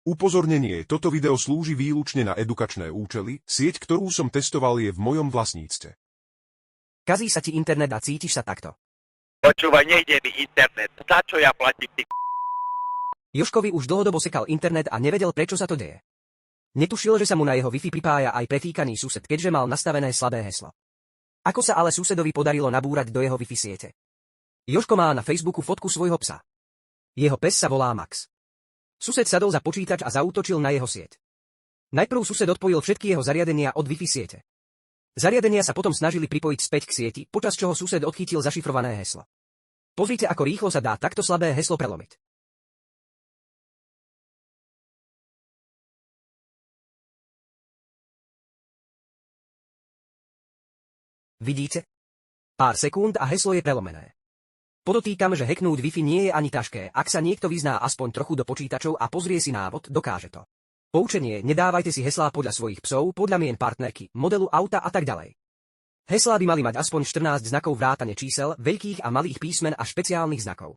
Upozornenie, toto video slúži výlučne na edukačné účely, sieť, ktorú som testoval, je v mojom vlastníctve. Kazí sa ti internet a cítiš sa takto. Počúvaj, nejde mi internet. Za čo ja platím, ty Jožkovi už dlhodobo sekal internet a nevedel, prečo sa to deje. Netušil, že sa mu na jeho Wi-Fi pripája aj pretýkaný sused, keďže mal nastavené slabé heslo. Ako sa ale susedovi podarilo nabúrať do jeho Wi-Fi siete? Jožko má na Facebooku fotku svojho psa. Jeho pes sa volá Max. Sused sadol za počítač a zaútočil na jeho sieť. Najprv sused odpojil všetky jeho zariadenia od Wi-Fi siete. Zariadenia sa potom snažili pripojiť späť k sieti, počas čoho sused odchytil zašifrované heslo. Pozrite, ako rýchlo sa dá takto slabé heslo prelomiť. Vidíte? Pár sekúnd a heslo je prelomené. Podotýkam, že hacknúť Wi-Fi nie je ani ťažké, ak sa niekto vyzná aspoň trochu do počítačov a pozrie si návod, dokáže to. Poučenie: nedávajte si heslá podľa svojich psov, podľa mien partnerky, modelu auta a tak ďalej. Heslá by mali mať aspoň 14 znakov vrátane čísel, veľkých a malých písmen a špeciálnych znakov.